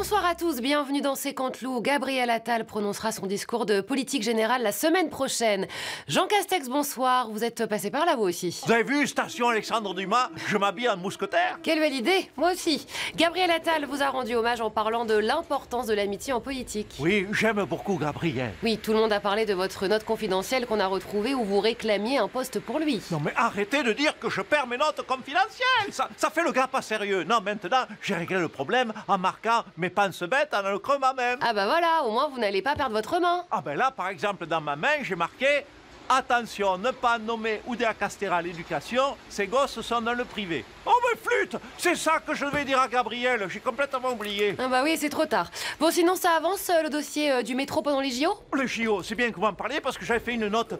Bonsoir à tous, bienvenue dans C'est Canteloup. Gabriel Attal prononcera son discours de politique générale la semaine prochaine. Jean Castex, bonsoir, vous êtes passé par là vous aussi. Vous avez vu, station Alexandre Dumas, je m'habille en mousquetaire. Quelle belle idée, moi aussi. Gabriel Attal vous a rendu hommage en parlant de l'importance de l'amitié en politique. Oui, j'aime beaucoup Gabriel. Oui, tout le monde a parlé de votre note confidentielle qu'on a retrouvée où vous réclamiez un poste pour lui. Non mais arrêtez de dire que je perds mes notes confidentielles, ça fait le gars pas sérieux. Non, maintenant, j'ai réglé le problème en marquant mes pinces bêtes dans le creux moi-même. Ah bah voilà, au moins vous n'allez pas perdre votre main. Ah ben là, par exemple, dans ma main, j'ai marqué « Attention, ne pas nommer Oudéa Castéra à l'éducation, ces gosses sont dans le privé. » Oh mais flûte, c'est ça que je devais dire à Gabriel, j'ai complètement oublié. Ah bah oui, c'est trop tard. Bon, sinon ça avance le dossier du métro pendant les JO? Le JO, c'est bien que vous m'en parliez parce que j'avais fait une note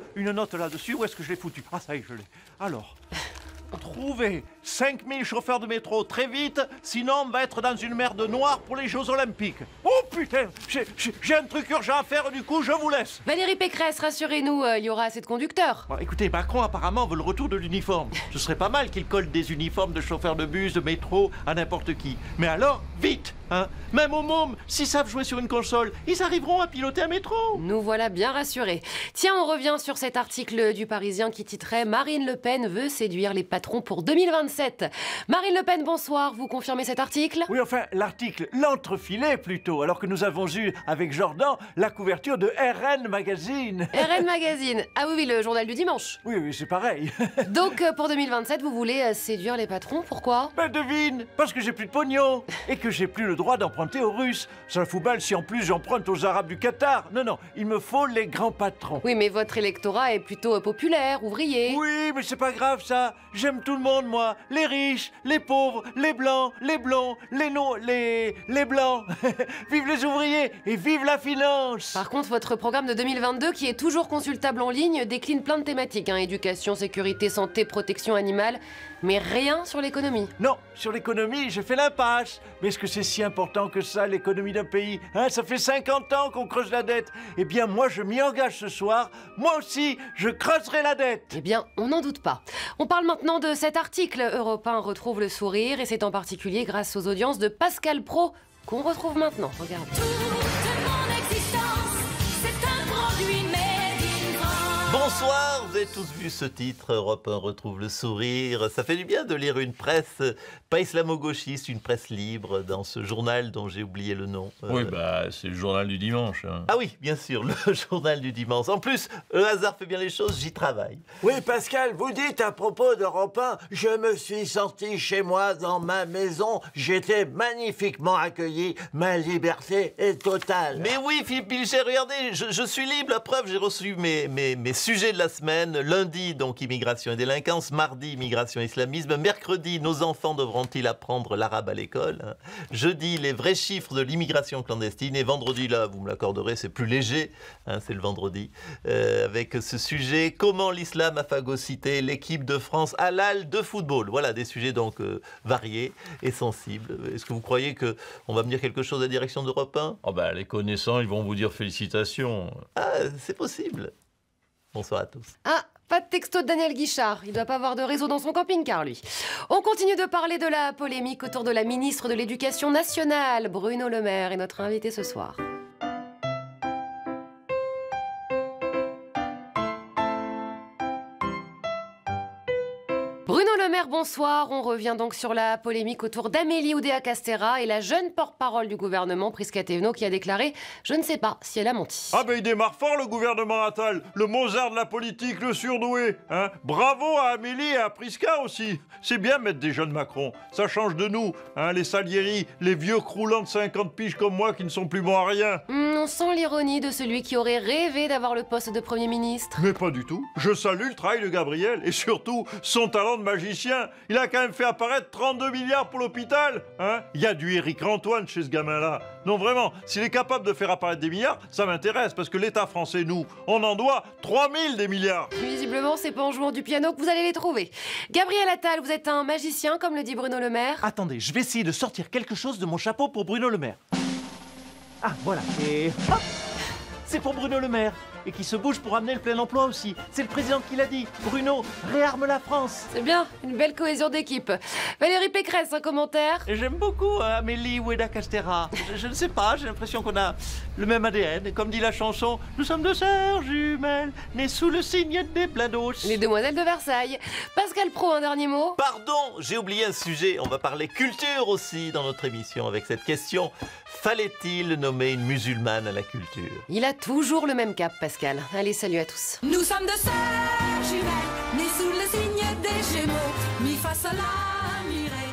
là-dessus. Où est-ce que je l'ai foutu? Ah ça y est, je l'ai. Alors, trouvez 5000 chauffeurs de métro très vite, sinon on va être dans une merde noire pour les Jeux Olympiques. Oh putain, j'ai un truc urgent à faire, du coup je vous laisse. Valérie Pécresse, rassurez-nous, il y aura assez de conducteurs. Bon, écoutez, Macron apparemment veut le retour de l'uniforme. Ce serait pas mal qu'il colle des uniformes de chauffeurs de bus, de métro, à n'importe qui. Mais alors, vite, hein. Même aux mômes, s'ils savent jouer sur une console, ils arriveront à piloter un métro. Nous voilà bien rassurés. Tiens, on revient sur cet article du Parisien qui titrait « Marine Le Pen veut séduire les patrons pour 2027 ». Marine Le Pen, bonsoir, vous confirmez cet article? Oui, enfin, l'article, l'entrefilet plutôt, alors que nous avons eu, avec Jordan, la couverture de RN Magazine. RN Magazine, ah oui, le journal du dimanche. Oui, c'est pareil. Donc, pour 2027, vous voulez séduire les patrons, pourquoi? Ben devine, parce que j'ai plus de pognon, et que j'ai plus le droit d'emprunter aux Russes. Ça fout mal si en plus j'emprunte aux Arabes du Qatar. Non, il me faut les grands patrons. Oui, mais votre électorat est plutôt populaire, ouvrier. Oui, mais c'est pas grave ça. J'aime tout le monde, moi. Les riches, les pauvres, les blancs, les blonds, les non, les blancs. Vive les ouvriers et vive la finance. Par contre, votre programme de 2022, qui est toujours consultable en ligne, décline plein de thématiques, hein, éducation, sécurité, santé, protection animale, mais rien sur l'économie. Non, sur l'économie, j'ai fait l'impasse. Mais est-ce que c'est si important que ça, l'économie d'un pays, hein? Ça fait 50 ans qu'on creuse la dette. Eh bien, moi, je m'y engage ce soir. Moi aussi, je creuserai la dette. Eh bien, on n'en doute pas. On parle maintenant de cet article. Europe 1 retrouve le sourire, et c'est en particulier grâce aux audiences de Pascal Praud qu'on retrouve maintenant. Regardez. Bonsoir, vous avez tous vu ce titre, Europe 1 retrouve le sourire. Ça fait du bien de lire une presse pas islamo-gauchiste, une presse libre dans ce journal dont j'ai oublié le nom. Oui, bah c'est le journal du dimanche. Hein. Ah oui, bien sûr, le journal du dimanche. En plus, le hasard fait bien les choses, j'y travaille. Oui, Pascal, vous dites à propos d'Europe 1, je me suis senti chez moi dans ma maison, j'étais magnifiquement accueilli, ma liberté est totale. Mais oui, Philippe Pilcher, regardez, je suis libre, la preuve, j'ai reçu mes sujets de la semaine. Lundi, donc, immigration et délinquance. Mardi, immigration et islamisme. Mercredi, nos enfants devront-ils apprendre l'arabe à l'école? Jeudi, les vrais chiffres de l'immigration clandestine. Et vendredi, là, vous me l'accorderez, c'est plus léger, hein, c'est le vendredi, avec ce sujet, comment l'islam a phagocyté l'équipe de France halal de football. Voilà, des sujets donc variés et sensibles. Est-ce que vous croyez qu'on va me dire quelque chose à la direction d'Europe 1? Oh bah, les connaissants, ils vont vous dire félicitations. Ah, c'est possible. Bonsoir à tous. Ah, pas de texto de Daniel Guichard. Il doit pas avoir de réseau dans son camping-car, lui. On continue de parler de la polémique autour de la ministre de l'Éducation nationale. Bruno Le Maire est notre invité ce soir. Bruno Le Maire, bonsoir. On revient donc sur la polémique autour d'Amélie Oudéa Castéra et la jeune porte-parole du gouvernement, Prisca Thévenot, qui a déclaré « Je ne sais pas si elle a menti ». Ah ben il démarre fort le gouvernement Attal, le Mozart de la politique, le surdoué, hein. Bravo à Amélie et à Prisca aussi. C'est bien mettre des jeunes Macron, ça change de nous, hein, les Salieri, les vieux croulants de 50 piges comme moi qui ne sont plus bons à rien. On sent l'ironie de celui qui aurait rêvé d'avoir le poste de Premier ministre. Mais pas du tout. Je salue le travail de Gabriel et surtout son talent de magicien. Il a quand même fait apparaître 32 milliards pour l'hôpital, hein. Il y a du Éric Antoine chez ce gamin-là. Non vraiment, s'il est capable de faire apparaître des milliards, ça m'intéresse parce que l'État français, nous, on en doit 3000 des milliards. Visiblement, c'est pas en jouant du piano que vous allez les trouver. Gabriel Attal, vous êtes un magicien, comme le dit Bruno Le Maire. Attendez, je vais essayer de sortir quelque chose de mon chapeau pour Bruno Le Maire. Ah, voilà, et hop! c'est pour Bruno Le Maire. Et qui se bouge pour amener le plein emploi aussi. C'est le président qui l'a dit. Bruno, réarme la France. C'est bien, une belle cohésion d'équipe. Valérie Pécresse, un commentaire? J'aime beaucoup Amélie Oueda-Castera. Je ne sais pas, j'ai l'impression qu'on a le même ADN. Et comme dit la chanson, nous sommes deux sœurs jumelles, nées sous le signe des Blados. Les demoiselles de Versailles. Pascal Praud, un dernier mot? Pardon, j'ai oublié un sujet. On va parler culture aussi dans notre émission avec cette question. Fallait-il nommer une musulmane à la culture? Il a toujours le même cap, Pascal. Allez, salut à tous. Nous sommes deux sœurs jumelles, nées sous le signe des Gémeaux, mi fa sol la mi ré.